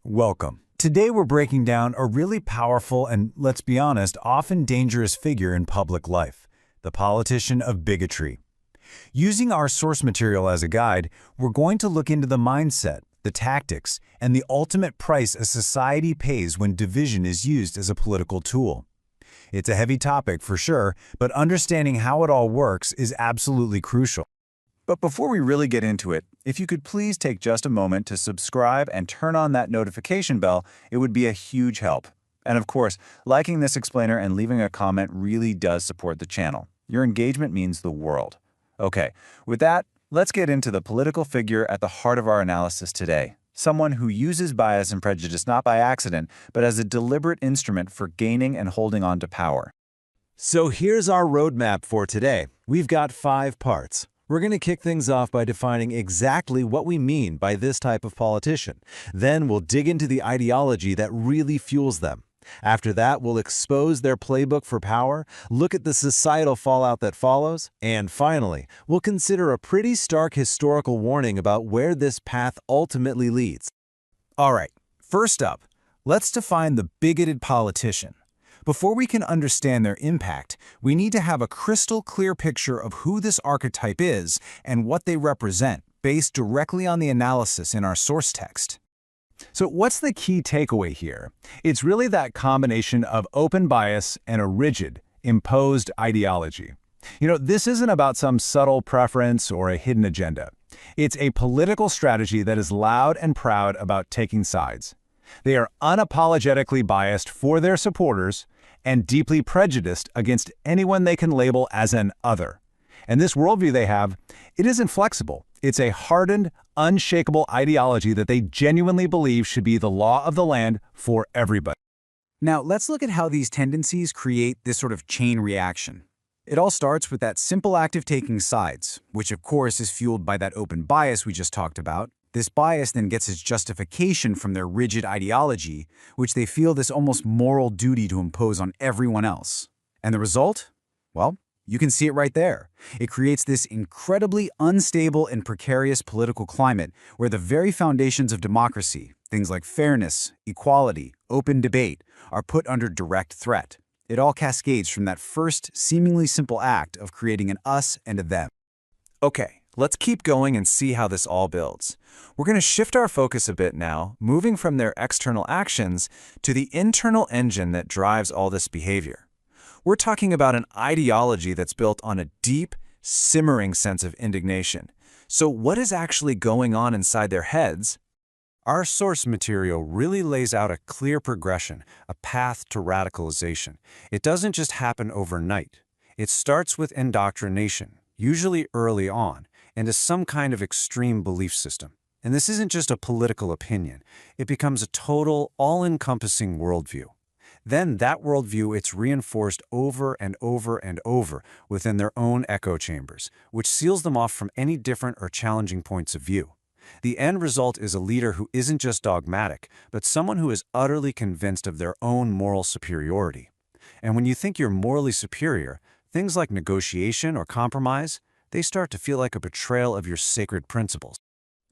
welcome. Today we're breaking down a really powerful and, let's be honest, often dangerous figure in public life, the politician of bigotry. Using our source material as a guide, we're going to look into the mindset, the tactics, and the ultimate price a society pays when division is used as a political tool. It's a heavy topic for sure, but understanding how it all works is absolutely crucial. But before we really get into it, if you could please take just a moment to subscribe and turn on that notification bell, it would be a huge help. And of course, liking this explainer and leaving a comment really does support the channel. Your engagement means the world. Okay, with that, let's get into the political figure at the heart of our analysis today. Someone who uses bias and prejudice not by accident, but as a deliberate instrument for gaining and holding on to power. So here's our roadmap for today. We've got 5 parts. We're going to kick things off by defining exactly what we mean by this type of politician. Then we'll dig into the ideology that really fuels them. After that, we'll expose their playbook for power, look at the societal fallout that follows, and finally, we'll consider a pretty stark historical warning about where this path ultimately leads. All right, first up, let's define the bigoted politician. Before we can understand their impact, we need to have a crystal clear picture of who this archetype is and what they represent, based directly on the analysis in our source text. So what's the key takeaway here? It's really that combination of open bias and a rigid, imposed ideology. This isn't about some subtle preference or a hidden agenda. It's a political strategy that is loud and proud about taking sides. They are unapologetically biased for their supporters and deeply prejudiced against anyone they can label as an other. And this worldview they have, it isn't flexible. It's a hardened, unshakable ideology that they genuinely believe should be the law of the land for everybody. Now, let's look at how these tendencies create this sort of chain reaction. It all starts with that simple act of taking sides, which of course is fueled by that open bias we just talked about. This bias then gets its justification from their rigid ideology, which they feel this almost moral duty to impose on everyone else. And the result? Well, you can see it right there. It creates this incredibly unstable and precarious political climate where the very foundations of democracy, things like fairness, equality, open debate, are put under direct threat. It all cascades from that first, seemingly simple act of creating an us and a them. Okay, let's keep going and see how this all builds. We're going to shift our focus a bit now, moving from their external actions to the internal engine that drives all this behavior. We're talking about an ideology that's built on a deep, simmering sense of indignation. So what is actually going on inside their heads? Our source material really lays out a clear progression, a path to radicalization. It doesn't just happen overnight. It starts with indoctrination, usually early on, into some kind of extreme belief system. And this isn't just a political opinion. It becomes a total, all-encompassing worldview. Then that worldview, it's reinforced over and over and over within their own echo chambers, which seals them off from any different or challenging points of view. The end result is a leader who isn't just dogmatic, but someone who is utterly convinced of their own moral superiority. And when you think you're morally superior, things like negotiation or compromise, they start to feel like a betrayal of your sacred principles.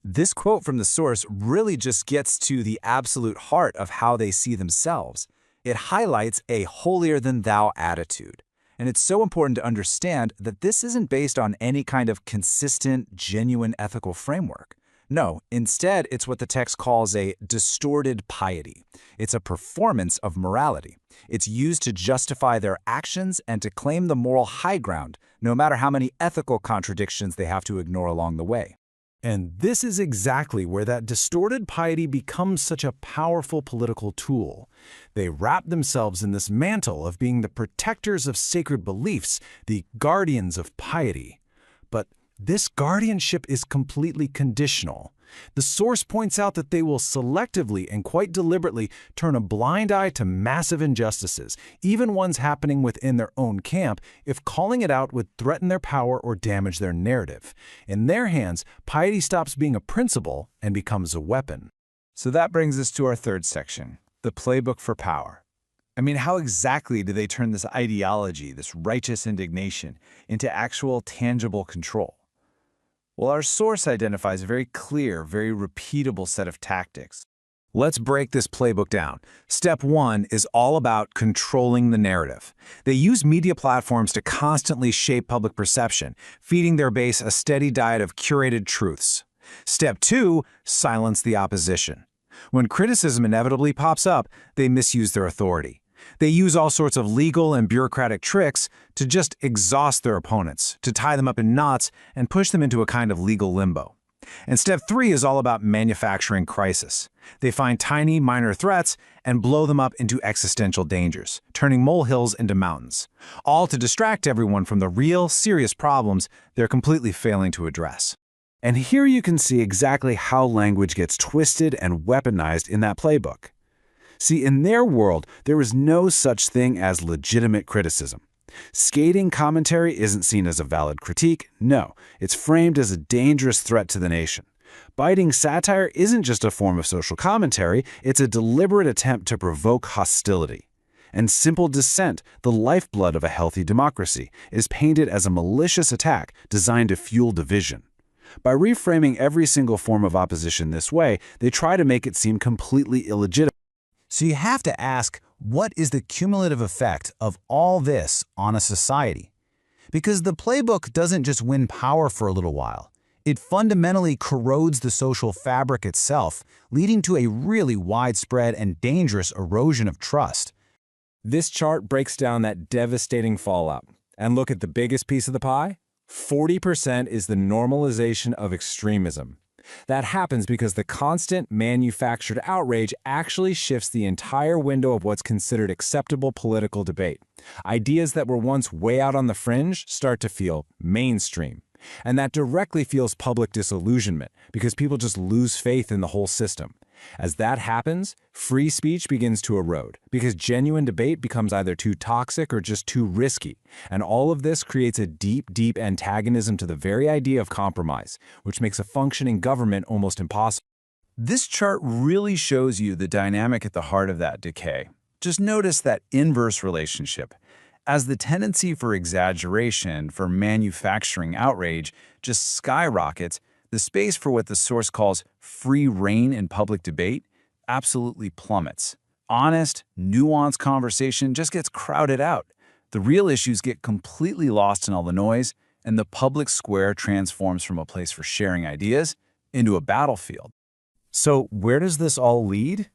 This quote from the source really just gets to the absolute heart of how they see themselves. It highlights a holier-than-thou attitude. And it's so important to understand that this isn't based on any kind of consistent, genuine ethical framework. No, instead, it's what the text calls a distorted piety. It's a performance of morality. It's used to justify their actions and to claim the moral high ground, no matter how many ethical contradictions they have to ignore along the way. And this is exactly where that distorted piety becomes such a powerful political tool. They wrap themselves in this mantle of being the protectors of sacred beliefs, the guardians of piety. But this guardianship is completely conditional. The source points out that they will selectively and quite deliberately turn a blind eye to massive injustices, even ones happening within their own camp, if calling it out would threaten their power or damage their narrative. In their hands, piety stops being a principle and becomes a weapon. So that brings us to our third section, the playbook for power. I mean, how exactly do they turn this ideology, this righteous indignation, into actual tangible control? Well, our source identifies a very clear, very repeatable set of tactics. Let's break this playbook down. Step 1 is all about controlling the narrative. They use media platforms to constantly shape public perception, feeding their base a steady diet of curated truths. Step 2, silence the opposition. When criticism inevitably pops up, they misuse their authority. They use all sorts of legal and bureaucratic tricks to just exhaust their opponents, to tie them up in knots and push them into a kind of legal limbo. And step 3 is all about manufacturing crisis. They find tiny, minor threats and blow them up into existential dangers, turning molehills into mountains, all to distract everyone from the real, serious problems they're completely failing to address. And here you can see exactly how language gets twisted and weaponized in that playbook. See, in their world, there is no such thing as legitimate criticism. Scathing commentary isn't seen as a valid critique. No, it's framed as a dangerous threat to the nation. Biting satire isn't just a form of social commentary, it's a deliberate attempt to provoke hostility. And simple dissent, the lifeblood of a healthy democracy, is painted as a malicious attack designed to fuel division. By reframing every single form of opposition this way, they try to make it seem completely illegitimate. So you have to ask, what is the cumulative effect of all this on a society? Because the playbook doesn't just win power for a little while. It fundamentally corrodes the social fabric itself, leading to a really widespread and dangerous erosion of trust. This chart breaks down that devastating fallout. And look at the biggest piece of the pie. 40% is the normalization of extremism. That happens because the constant manufactured outrage actually shifts the entire window of what's considered acceptable political debate. Ideas that were once way out on the fringe start to feel mainstream. And that directly fuels public disillusionment because people just lose faith in the whole system. As that happens, free speech begins to erode because genuine debate becomes either too toxic or just too risky. And all of this creates a deep, deep antagonism to the very idea of compromise, which makes a functioning government almost impossible. This chart really shows you the dynamic at the heart of that decay. Just notice that inverse relationship. As the tendency for exaggeration, for manufacturing outrage, just skyrockets, the space for what the source calls free reign in public debate absolutely plummets. Honest, nuanced conversation just gets crowded out. The real issues get completely lost in all the noise, and the public square transforms from a place for sharing ideas into a battlefield. So where does this all lead?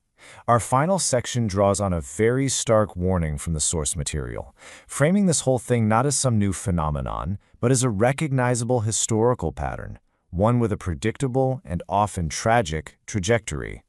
Our final section draws on a very stark warning from the source material, framing this whole thing not as some new phenomenon, but as a recognizable historical pattern, one with a predictable and often tragic trajectory.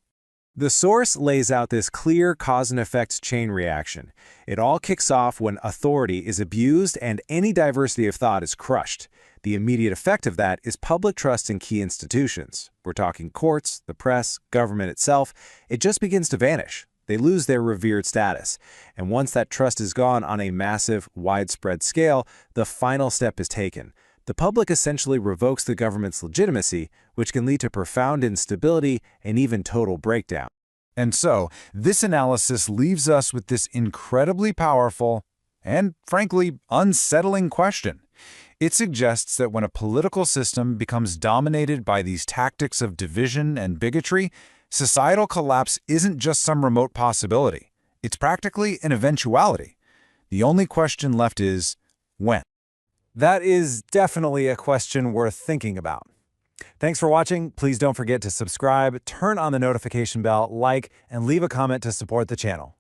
The source lays out this clear cause and effect chain reaction. It all kicks off when authority is abused and any diversity of thought is crushed. The immediate effect of that is public trust in key institutions. We're talking courts, the press, government itself. It just begins to vanish. They lose their revered status. And once that trust is gone on a massive, widespread scale, the final step is taken. The public essentially revokes the government's legitimacy, which can lead to profound instability and even total breakdown. And so, this analysis leaves us with this incredibly powerful and, frankly, unsettling question. It suggests that when a political system becomes dominated by these tactics of division and bigotry, societal collapse isn't just some remote possibility. It's practically an eventuality. The only question left is, when? That is definitely a question worth thinking about. Thanks for watching. Please don't forget to subscribe, turn on the notification bell, like, and leave a comment to support the channel.